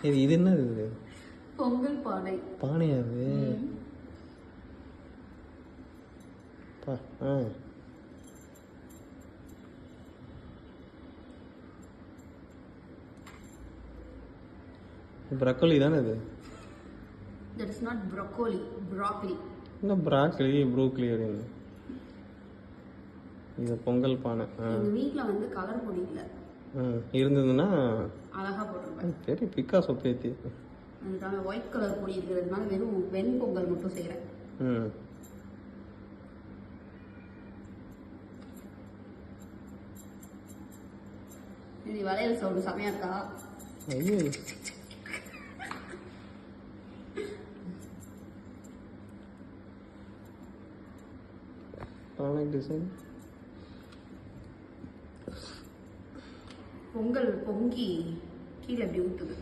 இது என்னது இது? பொங்கல் பானை. பானையா அது? ப்ரோக்கோலி தானே இது? That is not broccoli, broccoli. என்ன ப்ரோக்கோலி அப்படின்னு? இது பொங்கல் பானை. எங்க வீட்ல வந்து கலர் பொடி இல்ல. இருந்ததுன்னா அழகா போட்டுருப்பேன். சரி, பிக்காசோ பேத்தி. அதுக்கான ஒயிட் கலர் பொடி இருக்கிறதுனால வெறும் வெண் பொங்கல் மட்டும் செய்யறேன். இது வளையல் சவுண்ட் செமையா இருக்கா? ஐயோ, டிசைன். பொங்கல் பொங்கி கீழே அப்படி ஊத்துது.